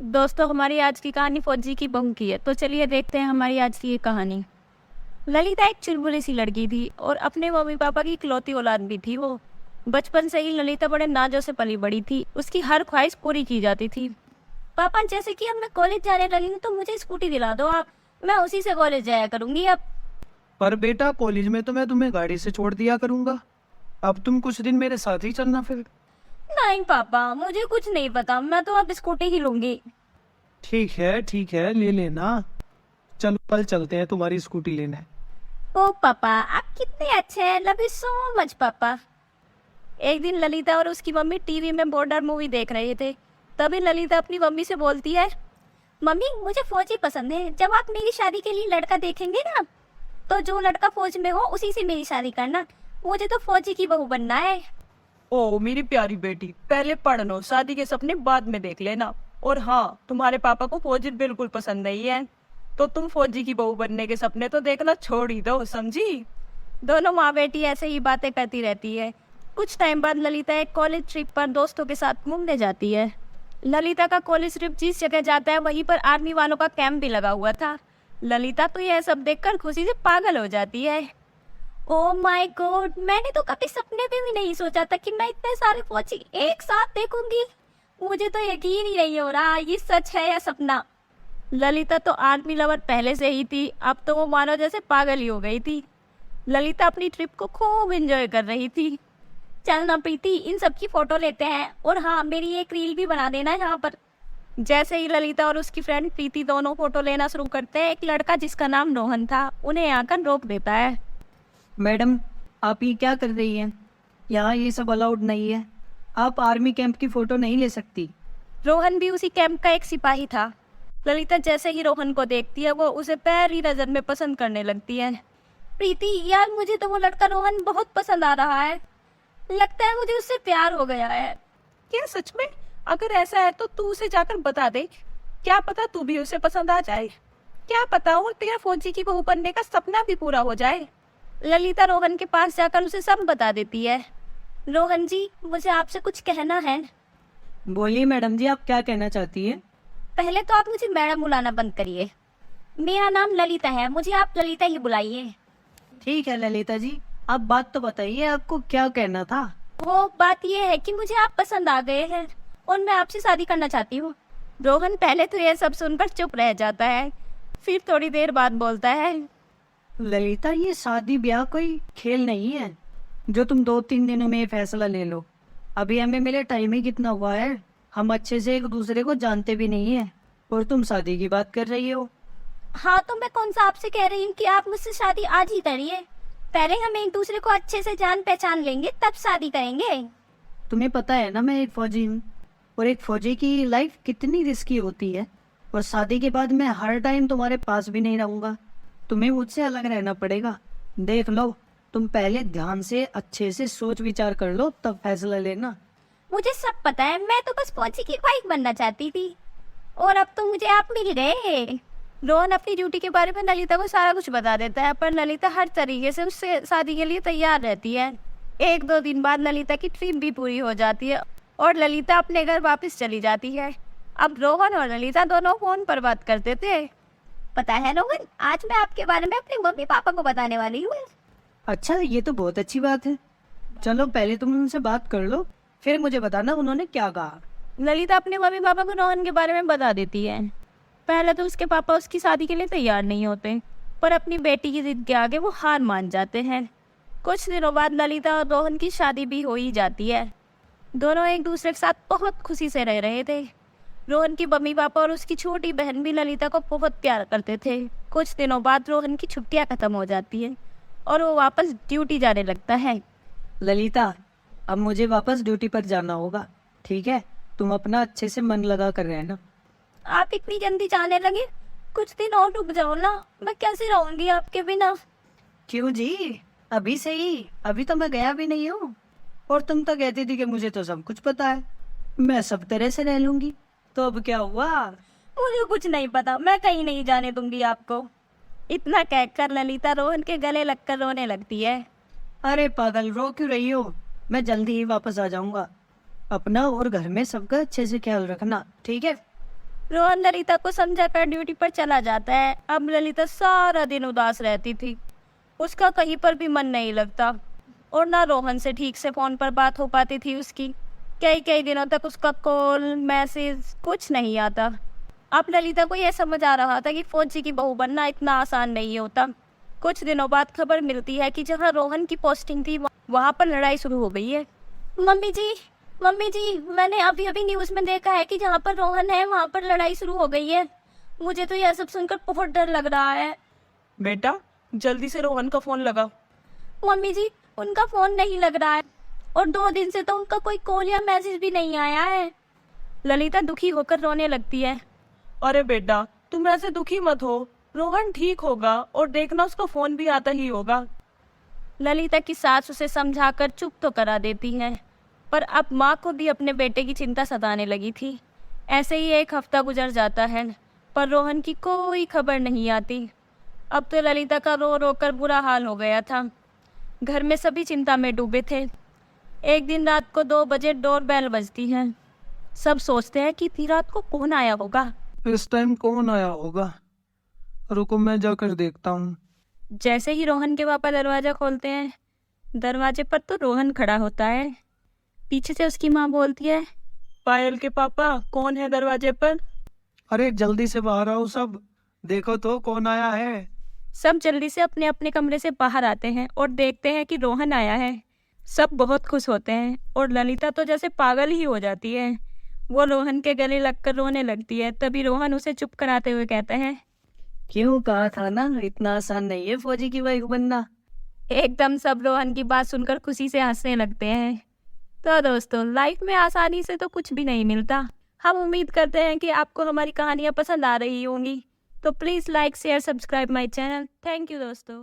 दोस्तों, हमारी आज की कहानी फौजी की बहू की है। तो चलिए देखते हैं हमारी आज की ये कहानी। ललिता एक चुलबुली सी लड़की थी और अपने मम्मी पापा की इकलौती औलाद भी थी वो। बचपन से ही ललिता बड़े नाजों से पली बड़ी थी। उसकी हर ख्वाहिश पूरी की जाती थी। पापा, जैसे कि अब मैं कॉलेज जाने लगी हूँ तो मुझे स्कूटी दिला दो आप। मैं उसी से कॉलेज जाया करूंगी अब। पर बेटा, कॉलेज में तो मैं तुम्हें गाड़ी से छोड़ दिया करूंगा। अब तुम कुछ दिन मेरे साथ ही चलना फिर। नहीं पापा, मुझे कुछ नहीं पता, मैं तो अब स्कूटी ही लूंगी। ठीक है, ले लेना। चलो कल चलते हैं तुम्हारी स्कूटी लेने। ओ पापा, आप कितने अच्छे हैं। लव यू सो मच पापा। एक दिन ललिता और उसकी मम्मी टीवी में बॉर्डर मूवी देख रहे थे। तभी ललिता अपनी मम्मी से बोलती है, मम्मी मुझे फौजी पसंद है। जब आप मेरी शादी के लिए लड़का देखेंगे ना, तो जो लड़का फौज में हो उसी से मेरी शादी करना। मुझे तो फौजी की बहू बनना है। ओ मेरी प्यारी बेटी, पहले पढ़ लो, शादी के सपने बाद में देख लेना। और हाँ, तुम्हारे पापा को फौजी बिल्कुल पसंद नहीं है, तो तुम फौजी की बहू बनने के सपने तो देखना छोड़ ही दो, समझी। दोनों माँ बेटी ऐसे ही बातें करती रहती है। कुछ टाइम बाद ललिता एक कॉलेज ट्रिप पर दोस्तों के साथ घूमने जाती है। ललिता का कॉलेज ट्रिप जिस जगह जाता है वहीं पर आर्मी वालों का कैंप भी लगा हुआ था। ललिता तो यह सब देखकर खुशी से पागल हो जाती है। ओह माय गॉड, मैंने तो कभी सपने में भी नहीं सोचा था कि मैं इतने सारे फौजी एक साथ देखूंगी। मुझे तो यकीन ही नहीं हो रहा ये सच है या सपना। ललिता तो आर्मी लवर पहले से ही थी, अब तो वो मानो जैसे पागल ही हो गई थी। ललिता अपनी ट्रिप को खूब एंजॉय कर रही थी। चल ना प्रीति, इन सब की फोटो लेते हैं, और हाँ, मेरी एक रील भी बना देना यहाँ पर। जैसे ही ललिता और उसकी फ्रेंड प्रीति दोनों फोटो लेना शुरू करते हैं, एक लड़का जिसका नाम रोहन था उन्हें आकर रोक देता है। मैडम, आप ये क्या कर रही हैं? यहाँ ये सब अलाउड नहीं है। आप आर्मी कैंप की फ़ोटो नहीं ले सकती। रोहन भी उसी कैंप का एक सिपाही था। ललिता जैसे ही रोहन को देखती है वो उसे पहली नजर में पसंद करने लगती है। प्रीति यार, मुझे तो वो लड़का रोहन बहुत पसंद आ रहा है। लगता है मुझे उससे प्यार हो गया है। क्या सच में? अगर ऐसा है तो तू उसे जाकर बता दे। क्या पता तू भी उसे पसंद आ जाए। क्या पता वो तेरा फौजी की बहू बनने का सपना भी पूरा हो जाए। ललिता रोहन के पास जाकर उसे सब बता देती है। रोहन जी, मुझे आपसे कुछ कहना है। बोलिए मैडम जी, आप क्या कहना चाहती हैं? पहले तो आप मुझे मैडम बुलाना बंद करिए। मेरा नाम ललिता है, मुझे आप ललिता ही बुलाइए। ठीक है ललिता जी, आप बात तो बताइए, आपको क्या कहना था? वो बात ये है कि मुझे आप पसंद आ गए हैं और मैं आपसे शादी करना चाहती हूँ। रोहन पहले तो यह सब सुनकर चुप रह जाता है, फिर थोड़ी देर बाद बोलता है, ललिता, ये शादी ब्याह कोई खेल नहीं है जो तुम 2-3 दिनों में फैसला ले लो। अभी हमें मिले टाइम ही कितना हुआ है। हम अच्छे से एक दूसरे को जानते भी नहीं है और तुम शादी की बात कर रही हो। हाँ तो मैं कौन सा आपसे कह रही हूँ कि आप मुझसे शादी आज ही करिए। पहले हम एक दूसरे को अच्छे से जान पहचान लेंगे, तब शादी करेंगे। तुम्हें पता है ना, मैं एक फौजी हूँ और एक फौजी की लाइफ कितनी रिस्की होती है। और शादी के बाद मैं हर टाइम तुम्हारे पास भी नहीं रहूँगा, तुम्हें मुझसे अलग रहना पड़ेगा। देख लो, तुम पहले ध्यान से अच्छे से सोच विचार कर लो, तब फैसला लेना। मुझे सब पता है, मैं तो बस फौजी की वाइफ बनना चाहती थी और अब तो मुझे आप मिल गए। रोहन अपनी ड्यूटी के बारे में ललिता को सारा कुछ बता देता है, पर ललिता हर तरीके से उससे शादी के लिए तैयार रहती है। 1-2 दिन बाद ललिता की ट्रिप भी पूरी हो जाती है और ललिता अपने घर वापस चली जाती है। अब रोहन और ललिता दोनों फोन पर बात करते थे। पता है रोहन, आज मैं आपके बारे में अपने मम्मी पापा को बताने वाली हूँ। अच्छा, ये तो बहुत अच्छी बात है। चलो पहले तुम उनसे बात कर लो, फिर मुझे बताना उन्होंने क्या कहा। ललिता अपने मम्मी पापा को रोहन के बारे में बता देती है। पहले तो उसके पापा उसकी शादी के लिए तैयार नहीं होते, पर अपनी बेटी की जिद के आगे वो हार मान जाते हैं। कुछ दिनों बाद ललिता और रोहन की शादी भी हो ही जाती है। दोनों एक दूसरे के साथ बहुत खुशी से रह रहे थे। रोहन की मम्मी पापा और उसकी छोटी बहन भी ललिता को बहुत प्यार करते थे। कुछ दिनों बाद रोहन की छुट्टियां खत्म हो जाती हैं और वो वापस ड्यूटी जाने लगता है। ललिता, अब मुझे वापस ड्यूटी पर जाना होगा, ठीक है? तुम अपना अच्छे से मन लगा कर रहना। आप इतनी जल्दी जाने लगे? कुछ दिन और रुक जाओ ना, मैं कैसे रहूंगी आपके बिना। क्यों जी, अभी से ही? अभी तो मैं गया भी नहीं हूँ और तुम तो कहती थी कि मुझे तो सब कुछ पता है, मैं सब तरह से रह लूंगी। तो अब क्या हुआ? मुझे कुछ नहीं पता, मैं कहीं नहीं जाने दूंगी आपको। इतना कहकर ललिता रोहन के गले लगकर रोने लगती है। अरे पागल, रो क्यों रही हो? मैं जल्दी ही वापस आ जाऊंगा। अपना और घर में सबका अच्छे से ख्याल रखना, ठीक है? रोहन ललिता को समझाकर ड्यूटी पर चला जाता है। अब ललिता सारा दिन उदास रहती थी, उसका कहीं पर भी मन नहीं लगता और ना रोहन से ठीक से फ़ोन पर बात हो पाती थी उसकी। कई कई दिनों तक उसका कॉल मैसेज कुछ नहीं आता। अब ललिता को यह समझ आ रहा था कि फौजी की बहू बनना इतना आसान नहीं होता। कुछ दिनों बाद खबर मिलती है कि जहाँ रोहन की पोस्टिंग थी वहाँ पर लड़ाई शुरू हो गई है। मम्मी जी, मैंने अभी अभी न्यूज़ में देखा है कि जहाँ पर रोहन है वहाँ पर लड़ाई शुरू हो गई है। मुझे तो यह सब सुनकर बहुत डर लग रहा है। बेटा जल्दी से रोहन का फोन लगाओ। मम्मी जी, उनका फ़ोन नहीं लग रहा है और 2 दिन से तो उनका कोई कॉल या मैसेज भी नहीं आया है। ललिता दुखी होकर रोने लगती है। अरे बेटा तुम ऐसे दुखी मत हो, रोहन ठीक होगा और देखना उसका फोन भी आता ही होगा। ललिता की सास उसे समझाकर चुप तो करा देती है, पर अब माँ को भी अपने बेटे की चिंता सताने लगी थी। ऐसे ही 1 हफ्ता गुजर जाता है, पर रोहन की कोई खबर नहीं आती। अब तो ललिता का रो रो कर बुरा हाल हो गया था। घर में सभी चिंता में डूबे थे। एक दिन रात को 2 बजे डोरबेल बजती है। सब सोचते हैं कि इतनी रात को कौन आया होगा। इस टाइम कौन आया होगा? रुको मैं जाकर देखता हूँ। जैसे ही रोहन के पापा दरवाज़ा खोलते हैं, दरवाजे पर तो रोहन खड़ा होता है। पीछे से उसकी माँ बोलती है, पायल के पापा कौन है दरवाजे पर? अरे जल्दी से बाहर आओ सब, देखो तो कौन आया है। सब जल्दी से अपने अपने कमरे से बाहर आते हैं और देखते हैं कि रोहन आया है। सब बहुत खुश होते हैं और ललिता तो जैसे पागल ही हो जाती है। वो रोहन के गले लगकर रोने लगती है। तभी रोहन उसे चुप कराते हुए कहते हैं, क्यों कहा था ना, इतना आसान नहीं है फौजी की वाइफ बनना। एकदम सब रोहन की बात सुनकर खुशी से हंसने लगते हैं। तो दोस्तों, लाइफ में आसानी से तो कुछ भी नहीं मिलता। हम उम्मीद करते हैं कि आपको हमारी कहानियाँ पसंद आ रही होंगी। तो please like share subscribe my channel. Thank you दोस्तों।